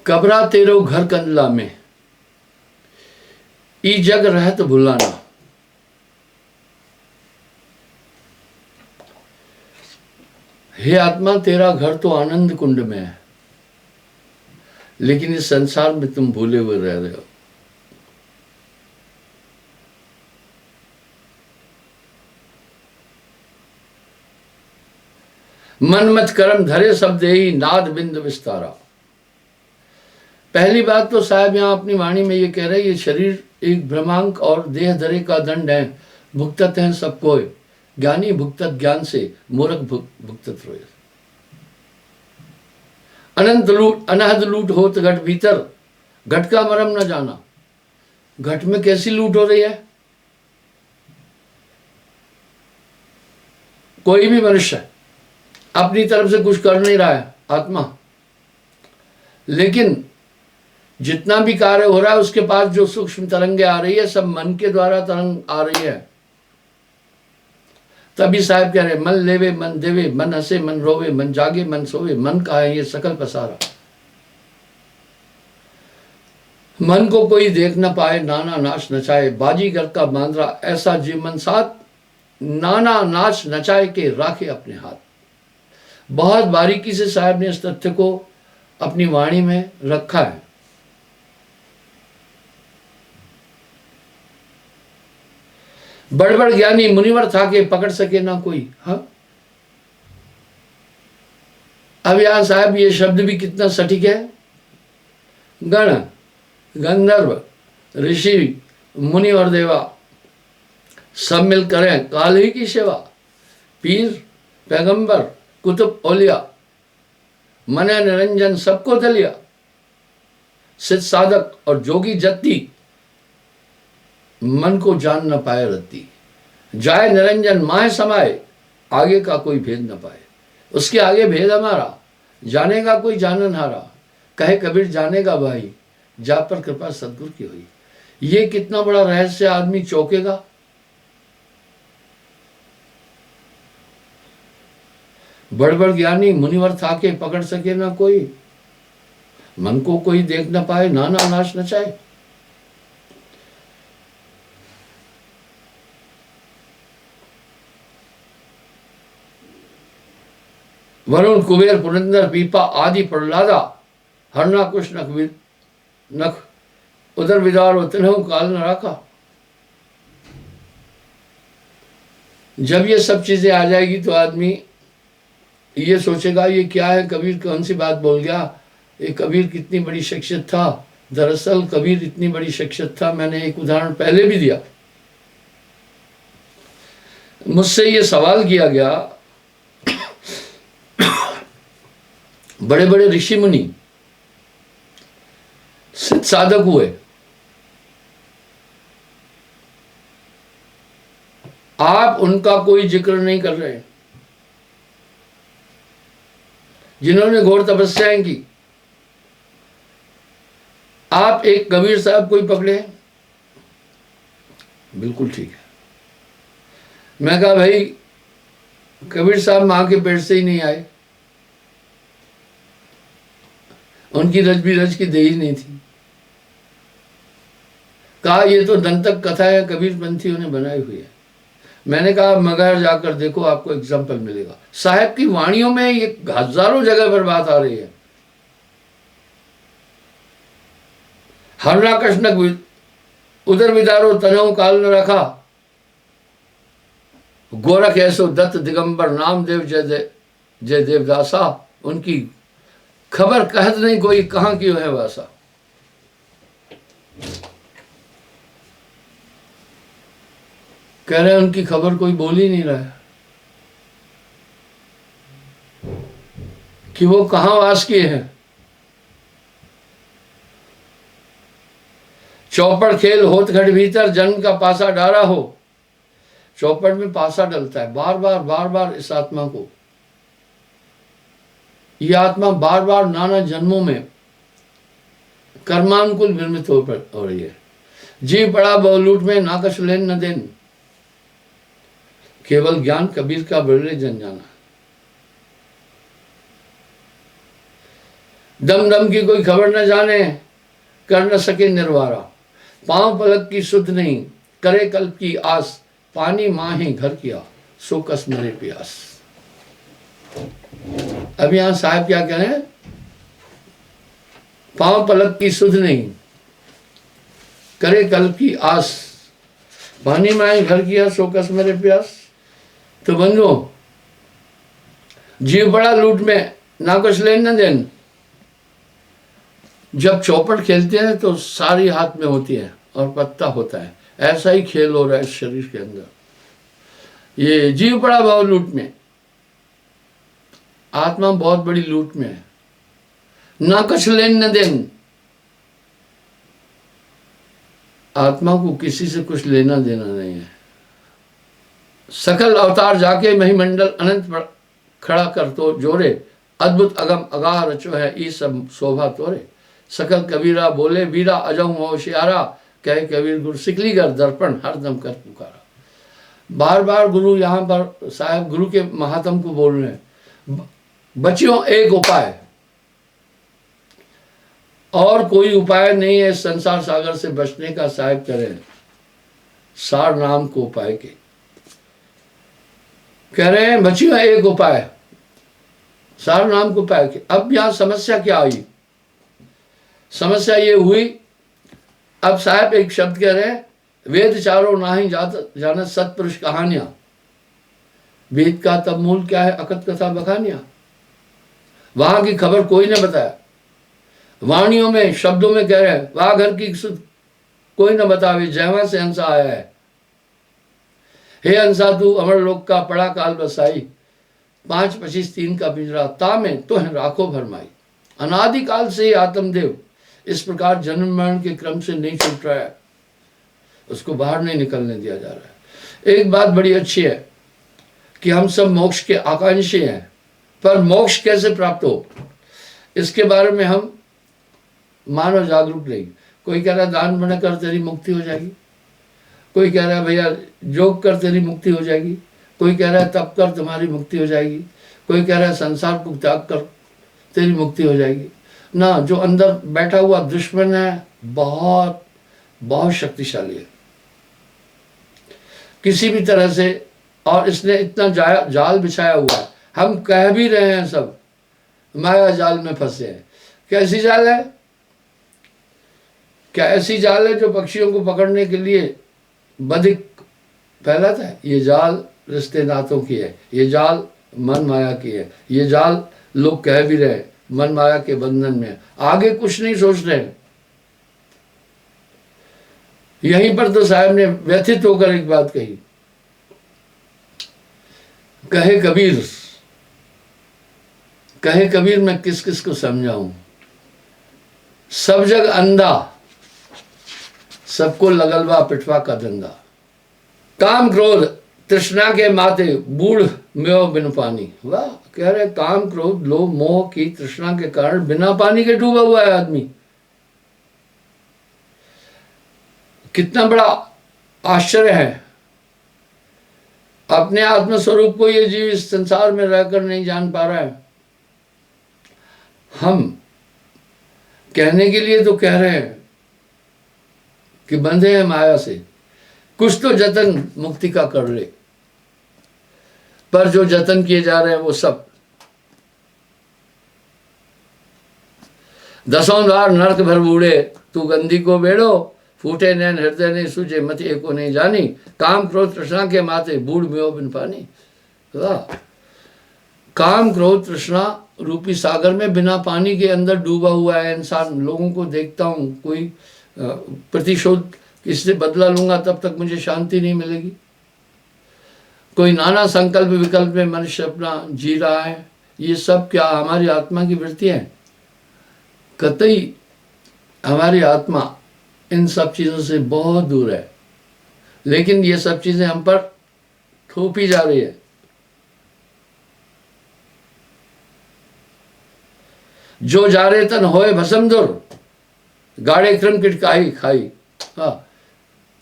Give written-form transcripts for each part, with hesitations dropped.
कबरा तेरो घर कंदला में, ई जग रहत भुलाना। हे आत्मा, तेरा घर तो आनंद कुंड में है, लेकिन इस संसार में तुम भूले हुए रह रहे हो। मन मत कर्म धरे सब देही, नाद बिंद विस्तारा। पहली बात तो साहब यहां अपनी वाणी में ये कह रहे हैं, ये शरीर एक भ्रमांक और देह धरे का दंड है, भुगतत है सबको। ज्ञानी भुगतत ज्ञान से, मूर्ख भुगतत रोए। अनंत लूट अनहद लूट होत घट भीतर, घट का मरम न जाना। घट में कैसी लूट हो रही है? कोई भी मनुष्य अपनी तरफ से कुछ कर नहीं रहा है, आत्मा, लेकिन जितना भी कार्य हो रहा है उसके पास जो सूक्ष्म तरंगे आ रही है, सब मन के द्वारा तरंग आ रही है। तभी साहब कह रहे, मन लेवे मन देवे, मन हंसे मन रोवे, मन जागे मन सोवे, मन का है ये सकल पसारा। मन को कोई देख न पाए, नाना नाच नचाए, बाजीगर का मांदरा ऐसा जीवन साथ, नाना नाच नचाए के राखे अपने हाथ। बहुत बारीकी से साहब ने इस तथ्य को अपनी वाणी में रखा है। बड़ बड़ ज्ञानी मुनिवर था के पकड़ सके ना कोई। हाँ, अब यहां साहब ये शब्द भी कितना सटीक है। गण गंधर्व ऋषि मुनि और देवा सब मिल करें काल ही की सेवा। पीर पैगंबर कुतुब औलिया, मने निरंजन सबको दलिया। सिद्ध साधक और जोगी जत्ती, मन को जान न पाए रत्ती। जाए निरंजन माहे समाए, आगे का कोई भेद न पाए। उसके आगे भेद हमारा, जानेगा कोई जानन हारा। कहे कबीर जानेगा भाई, जा पर कृपा सदगुरु की हुई। ये कितना बड़ा रहस्य, आदमी चौंकेगा। बड़ बड़ ज्ञानी मुनिवर था के पकड़ सके ना कोई, मन को कोई देख न पाए, नाना नाश नचाए। वरुण कुबेर पुरंदर पीपा आदि प्रहलादा, हरना कुश नख उधर विदार तिन्हों काल न रखा। जब ये सब चीजें आ जाएगी तो आदमी ये सोचेगा ये क्या है, कबीर कौन सी बात बोल गया, ये कबीर कितनी बड़ी शख्सियत था। दरअसल कबीर इतनी बड़ी शख्सियत था, मैंने एक उदाहरण पहले भी दिया। मुझसे ये सवाल किया गया, बड़े बड़े ऋषि मुनि सिद्ध साधक हुए, आप उनका कोई जिक्र नहीं कर रहे। जिन्होंने घोर तपस्याएं की, आप एक कबीर साहब कोई पकड़े। बिल्कुल ठीक है। मैं कहा भाई कबीर साहब मां के पेट से ही नहीं आए, उनकी रज भी रज की देही नहीं थी। कहा ये तो दंतक कथा है, कबीर पंथियों ने बनाई हुई है। मैंने कहा मगर जाकर देखो, आपको एग्जाम्पल मिलेगा। साहब की वाणियों में ये हजारों जगह पर बात आ रही है। हरना कृष्ण उधर विदारो तनो काल न रखा, गोरख ऐसो दत्त दिगंबर नाम देव जय देवदासा। उनकी खबर कहत नहीं कोई, कहां क्यों है वासा। कह रहे हैं उनकी खबर कोई बोल ही नहीं रहा है कि वो कहां वास किए हैं। चौपड़ खेल होत घट भीतर, जन्म का पासा डारा हो। चौपड़ में पासा डलता है बार बार इस आत्मा को। यह आत्मा बार बार नाना जन्मों में कर्मानुकूल निर्मित हो रही है। जी पड़ा बहुलूट में, नाकश लेन न देन। केवल ज्ञान कबीर का बिरले जन जाना। दम दम की कोई खबर न जाने, कर न सके निर्वारा। पांव पलक की सुध नहीं, करे कल्प की आस, पानी माही घर किया, सो कस मरे प्यास। अब यहां साहब क्या कह रहे हैं? पांव पलक की सुध नहीं, करे कल्प की आस, पानी माही घर किया, सो कस मरे प्यास। तो बंधु, जीव बड़ा लूट में, ना कुछ लेन न देन। जब चौपट खेलते हैं तो सारी हाथ में होती है और पत्ता होता है। ऐसा ही खेल हो रहा है इस शरीर के अंदर। ये जीव बड़ा भाव लूट में, आत्मा बहुत बड़ी लूट में है। ना कुछ लेन न देन, आत्मा को किसी से कुछ लेना देना नहीं है। सकल अवतार जाके महिमंडल अनंत खड़ा कर तो जोरे, अद्भुत अगम अगाह रचो है ई सब शोभा तोरे। सकल कबीरा बोले वीरा अजम होशियारा, कहे कबीर गुरु सिकलीगर दर्पण हरदम कर पुकारा। बार बार गुरु यहाँ पर साहब गुरु के महात्म को बोल रहे हैं, बच्चियों एक उपाय, और कोई उपाय नहीं है संसार सागर से बचने का। साहब करें सार नाम को उपाय के कह रहे हैं, बच्चियों एक उपाय, सार नाम को उपाय के। अब यहां समस्या क्या आई? समस्या ये हुई, अब साहब एक शब्द कह रहे हैं, वेद चारों नाही जाना सतपुरुष कहानियां। वेद का तब मूल क्या है? अकथ कथा बखानिया। वहां की खबर कोई ने बताया। वाणियों में शब्दों में कह रहे हैं, वाह घर की सुध कोई न बतावे, जयवा से हंसा आया है। हे हंसा तू अमर लोक का पड़ा काल बसाई, 5-25-3 का पिंजरा तामे तो है राखो भरमाई। अनादिकाल से ही आत्मदेव इस प्रकार जन्म मरण के क्रम से नहीं छूट रहा है, उसको बाहर नहीं निकलने दिया जा रहा है। एक बात बड़ी अच्छी है कि हम सब मोक्ष के आकांक्षी हैं, पर मोक्ष कैसे प्राप्त हो इसके बारे में हम मानव जागरूक नहीं। कोई कह रहा है दान पुण्य कर तेरी मुक्ति हो जाएगी, कोई कह रहा है भैया योग कर तेरी मुक्ति हो जाएगी, कोई कह रहा है तप कर तुम्हारी मुक्ति हो जाएगी, कोई कह रहा है संसार को त्याग कर तेरी मुक्ति हो जाएगी। ना, जो अंदर बैठा हुआ दुश्मन है बहुत बहुत शक्तिशाली है किसी भी तरह से, और इसने इतना जाल बिछाया हुआ है। हम कह भी रहे हैं सब माया जाल में फंसे हैं। कैसी जाल है? क्या ऐसी जाल है जो पक्षियों को पकड़ने के लिए बधिक फैलाता है? ये जाल रिश्ते नातों की है, ये जाल मन माया की है, ये जाल लोग कह भी रहे मन माया के बंधन में, आगे कुछ नहीं सोच रहे। यहीं पर तो साहब ने व्यथित होकर एक बात कही, कहे कबीर मैं किस किस को समझाऊं, सब जग अंधा, सबको लगलवा पिटवा का धंधा। काम क्रोध तृष्णा के माते बूढ़ में बिन पानी। वाह, कह रहे काम क्रोध लोभ मोह की तृष्णा के कारण बिना पानी के डूबा हुआ है आदमी। कितना बड़ा आश्चर्य है, अपने आत्म स्वरूप को ये जीव इस संसार में रहकर नहीं जान पा रहा है। हम कहने के लिए तो कह रहे हैं कि बंधे हैं माया से, कुछ तो जतन मुक्ति का कर ले, पर जो जतन किए जा रहे हैं वो सब दसों द्वार नरक भर बूढ़े, तू गंदी को बेड़ो, फूटे नैन हृदय नहीं सूझे मत एको नहीं जानी, काम क्रोध तृष्णा के माते बूढ़ में बिन पानी। वाह, काम क्रोध तृष्णा रूपी सागर में बिना पानी के अंदर डूबा हुआ है इंसान। लोगों को देखता हूं, कोई प्रतिशोध किससे बदला लूंगा तब तक मुझे शांति नहीं मिलेगी, कोई नाना संकल्प विकल्प में मनुष्य अपना जी रहा है। ये सब क्या हमारी आत्मा की वृत्ति है? कतई हमारी आत्मा इन सब चीजों से बहुत दूर है, लेकिन ये सब चीजें हम पर थोपी जा रही है। जो जारे तन होए भसम दुर, गाड़े क्रम किटकाई खाई। हाँ,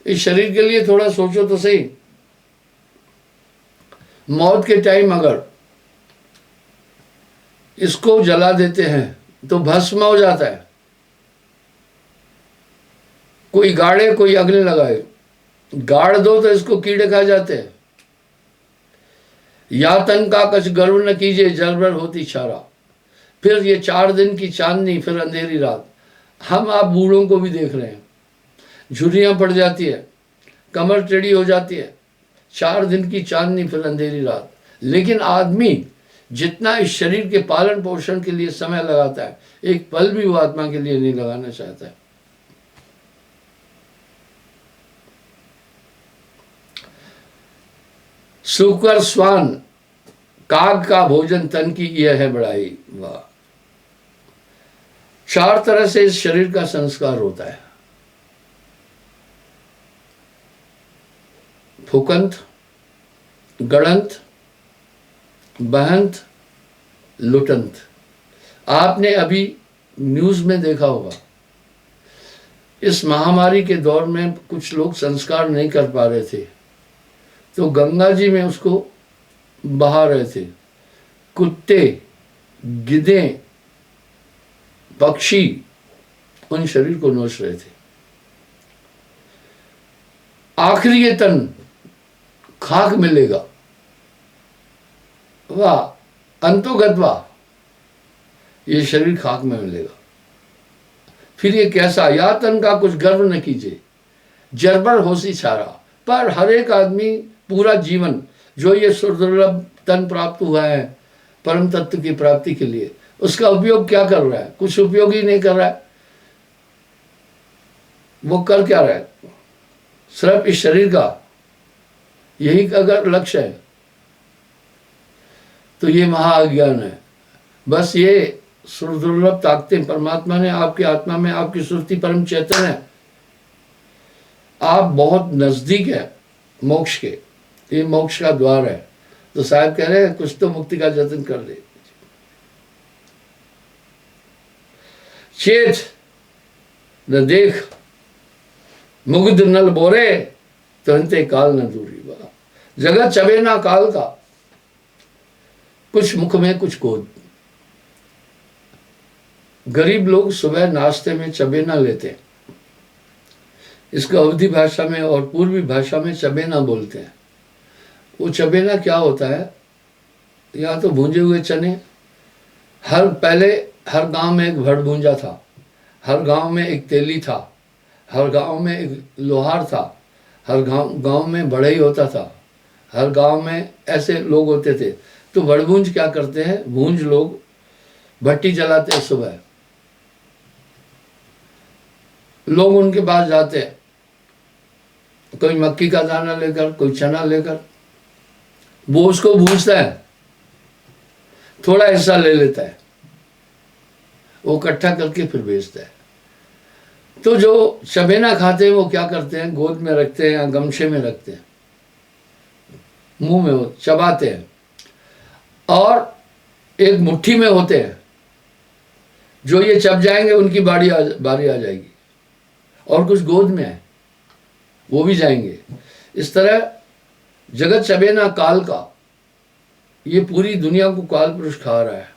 इस शरीर के लिए थोड़ा सोचो तो सही। मौत के टाइम अगर इसको जला देते हैं तो भस्म हो जाता है। कोई गाड़े कोई अग्नि लगाए, गाड़ दो तो इसको कीड़े खा जाते हैं। या तन का कछ गर्व न कीजिए, जलभर होती छारा। फिर ये 4 दिन की चांदनी, फिर अंधेरी रात। हम आप बूढ़ों को भी देख रहे हैं, झुर्रियां पड़ जाती है, कमर टेढ़ी हो जाती है, 4 दिन की चांदनी फिर अंधेरी रात। लेकिन आदमी जितना इस शरीर के पालन पोषण के लिए समय लगाता है, एक पल भी वो आत्मा के लिए नहीं लगाना चाहता है। सुकर स्वान काग का भोजन तन की यह है बड़ाई। वाह! 4 तरह से इस शरीर का संस्कार होता है। फुकंत, गड़ंत, बहंत, लुटंत। आपने अभी न्यूज में देखा होगा, इस महामारी के दौर में कुछ लोग संस्कार नहीं कर पा रहे थे, तो गंगा जी में उसको बहा रहे थे। कुत्ते, गिद्धें, पक्षी उन शरीर को नोच रहे थे। आखिरी ये तन खाक मिलेगा। वाह! अंतोगतवा ये शरीर खाक में मिलेगा। फिर ये कैसा? या तन का कुछ गर्व न कीजिए, जरबर होसी छारा। पर हर एक आदमी पूरा जीवन जो ये सुदुर्लभ तन प्राप्त हुआ है परम तत्व की प्राप्ति के लिए, उसका उपयोग क्या कर रहा है? कुछ उपयोग ही नहीं कर रहा है। वो कर क्या रहा है? सिर्फ इस शरीर का यही अगर लक्ष्य है तो ये महाअज्ञान है। बस ये सुदुर्लभ ताकतें परमात्मा ने आपकी आत्मा में, आपकी सुरती परम चेतन है, आप बहुत नजदीक है मोक्ष के। ये मोक्ष का द्वार है। तो साहब कह रहे हैं कुछ तो मुक्ति का जतन कर ले। चेत न देख मुग्ध नल बोरे, तुरंते काल न दूरी। वाह! जगत चबे ना काल का, कुछ मुख में कुछ गोद। गरीब लोग सुबह नाश्ते में चबेना लेते हैं। इसको अवधी भाषा में और पूर्वी भाषा में चबेना बोलते हैं। वो चबेना क्या होता है? या तो भूंजे हुए चने। पहले हर गांव में एक भड़ भूंजा था, हर गांव में एक तेली था, हर गांव में एक लोहार था, हर गांव में बढ़ई होता था, हर गांव में ऐसे लोग होते थे। तो भड़भूंज क्या करते हैं? भूंज लोग भट्टी जलाते हैं सुबह। लोग उनके पास जाते हैं, कोई मक्की का दाना लेकर, कोई चना लेकर। वो उसको भूंजता है, थोड़ा हिस्सा ले लेता है, वो इकट्ठा करके फिर बेचता है। तो जो चबेना खाते हैं वो क्या करते हैं? गोद में रखते हैं या गमछे में रखते हैं, मुंह में वो चबाते हैं, और एक मुट्ठी में होते हैं। जो ये चब जाएंगे उनकी बारी आ जाएगी, और कुछ गोद में है वो भी जाएंगे। इस तरह जगत चबेना काल का, ये पूरी दुनिया को काल पुरुष खा रहा है।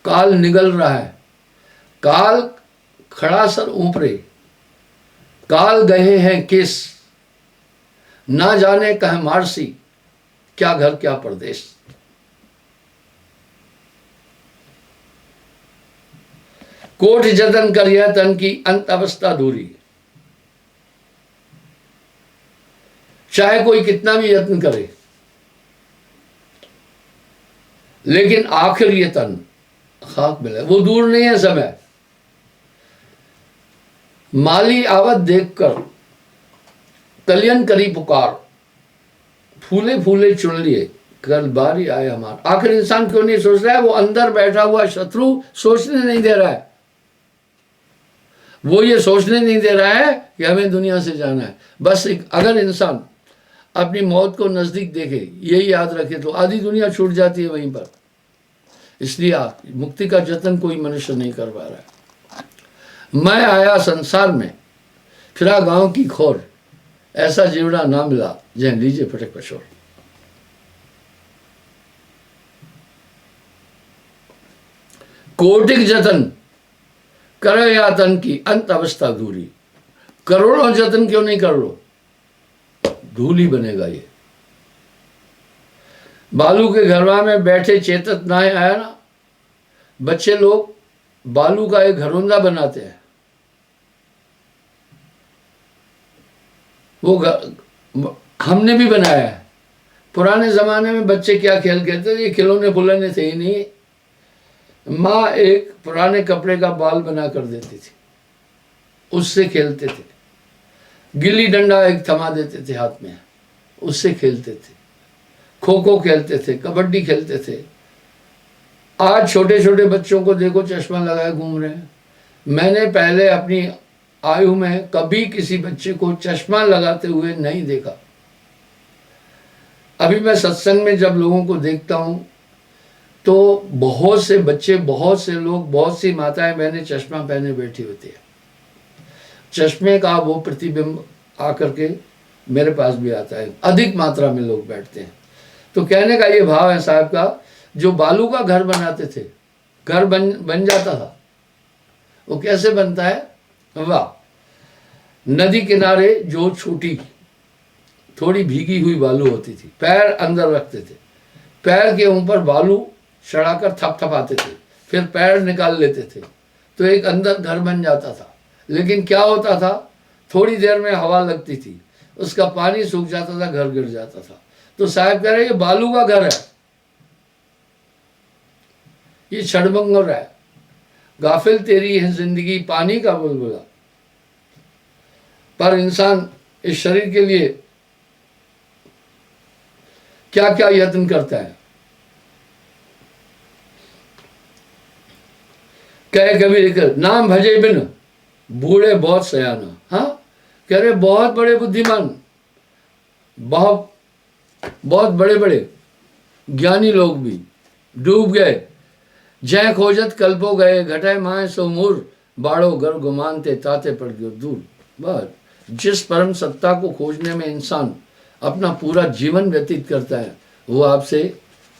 काल निगल रहा है, काल खड़ा सर ऊपरे, काल गए हैं किस, ना जाने कह मारसी, क्या घर क्या परदेश। कोट जतन कर यह तन की अंत अवस्था दूरी। चाहे कोई कितना भी यत्न करे, लेकिन आखिर ये तन खाक मिले, वो दूर नहीं है समय। माली आवत देखकर कलियन करी पुकार, फूले फूले चुन लिए कल बारी आए हमार। आखिर इंसान क्यों नहीं सोच रहा है? वो अंदर बैठा हुआ शत्रु सोचने नहीं दे रहा है। वो ये सोचने नहीं दे रहा है कि हमें दुनिया से जाना है। बस अगर इंसान अपनी मौत को नजदीक देखे, यही याद रखे, तो आधी दुनिया छूट जाती है वहीं पर। इसलिए मुक्ति का जतन कोई मनुष्य नहीं कर पा रहा है। मैं आया संसार में, फिरा गांव की खोर, ऐसा जीवड़ा ना मिला जय लीजिए फटक पछोड़। कोटिक जतन करो या तन की अंत अवस्था दूरी। करोड़ों जतन क्यों नहीं कर लो, धूल ही बनेगा ये। बालू के घरवा में बैठे चेतत नाय आया ना, बच्चे लोग बालू का एक घरौंदा बनाते हैं। वो हमने भी बनाया है। पुराने जमाने में बच्चे क्या खेल खेलते थे, ये खिलौने फुलौने थे ही नहीं। माँ एक पुराने कपड़े का बाल बना कर देती थी, उससे खेलते थे। गिल्ली डंडा एक थमा देते थे हाथ में, उससे खेलते थे। खो खो खेलते थे, कबड्डी खेलते थे। आज छोटे छोटे बच्चों को देखो चश्मा लगाए घूम रहे हैं। मैंने पहले अपनी आयु में कभी किसी बच्चे को चश्मा लगाते हुए नहीं देखा। अभी मैं सत्संग में जब लोगों को देखता हूं तो बहुत से बच्चे, बहुत से लोग, बहुत सी माताएं बहनें चश्मा पहने बैठी होती है। चश्मे का वो प्रतिबिंब आकर के मेरे पास भी आता है। अधिक मात्रा में लोग बैठते हैं। तो कहने का ये भाव है साहब का, जो बालू का घर बनाते थे, घर बन जाता था। वो कैसे बनता है? वाह, नदी किनारे जो छोटी थोड़ी भीगी हुई बालू होती थी, पैर अंदर रखते थे, पैर के ऊपर बालू चढ़ाकर थपथपाते थे, फिर पैर निकाल लेते थे, तो एक अंदर घर बन जाता था। लेकिन क्या होता था, थोड़ी देर में हवा लगती थी, उसका पानी सूख जाता था, घर गिर जाता था। तो साहब कह रहे ये बालू का घर है, ये क्षणभंगुर है। गाफिल तेरी है जिंदगी पानी का बुलबुला। पर इंसान इस शरीर के लिए क्या क्या यत्न करता है। कहे कबीर नाम भजे बिन बूढ़े बहुत सयाना। हाँ, कह रहे बहुत बड़े बुद्धिमान, बहुत बड़े बड़े ज्ञानी लोग भी डूब गए। जय खोजत कल्पो गए, घटाए माए सो मूर, बाड़ो घर गुमानते ताते पड़ गयो दूर। बस जिस परम सत्ता को खोजने में इंसान अपना पूरा जीवन व्यतीत करता है, वो आपसे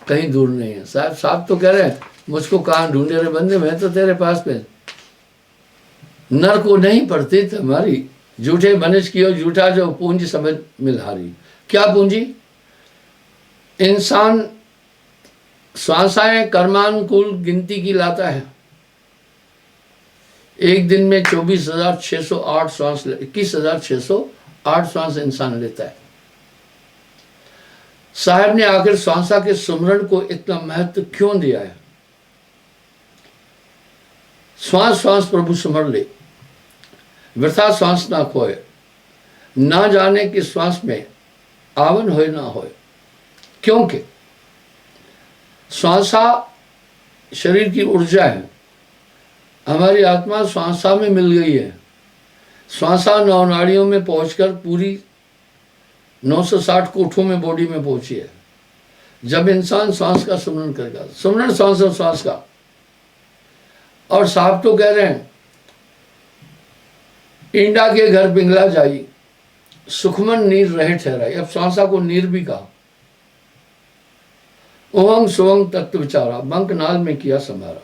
कहीं दूर नहीं है। साहब तो कह रहे हैं मुझको कहाँ ढूंढे रे बंदे, मैं तो तेरे पास पे। नर को नहीं पड़ती तुम्हारी, झूठे बनिश कियो झूठा जो पूंजी समझ मिलहारी। क्या पूंजी? इंसान श्वासाएं कर्मानुकूल गिनती की लाता है। एक दिन में 24,608 श्वास, 21,608 श्वास इंसान लेता है। साहब ने आखिर श्वासा के सुमरण को इतना महत्व क्यों दिया है? श्वास श्वास प्रभु सुमर ले, वृथा श्वास ना खोए, ना जाने कि श्वास में आवन होए ना होए। क्योंकि श्वासा शरीर की ऊर्जा है, हमारी आत्मा श्वासा में मिल गई है। श्वासा नौ नाड़ियों में पहुंचकर पूरी 960 कोठों में बॉडी में पहुंची है। जब इंसान श्वास का सुमरण करेगा, सुमरण श्वास और श्वास का। और साहब तो कह रहे हैं इंडा के घर पिंगला जाई, सुखमन नीर रहे ठहराई। अब श्वासा को नीर भी कहा। ओंग सोंग तत्व विचारा, बंक नाल में किया समारा।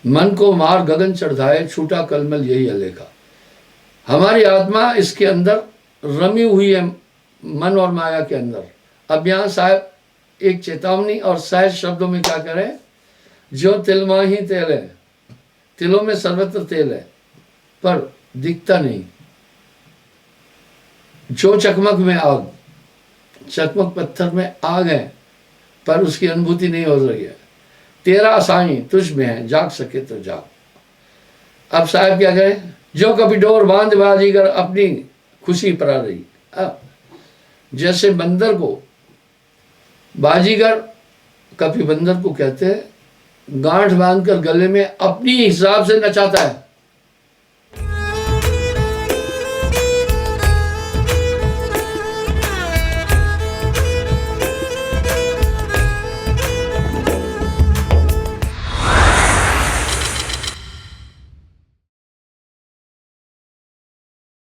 मन को मार गगन चढ़ाए, छूटा कलमल यही अलेखा। हमारी आत्मा इसके अंदर रमी हुई है, मन और माया के अंदर। अब यहाँ साहब एक चेतावनी और सहज शब्दों में क्या करें? जो तिलमा ही तेल है, तिलों में सर्वत्र तेल है पर दिखता नहीं। जो चकमक में आग, चकमक पत्थर में आग है पर उसकी अनुभूति नहीं हो रही है। तेरा साईं तुझ में है, जाग सके तो जाग। अब साहब क्या करें? जो कभी डोर बांध बाजीगर अपनी खुशी परा रही। अब जैसे बंदर को बाजीगर, कभी बंदर को कहते हैं, गांठ बांधकर गले में अपनी हिसाब से नचाता है।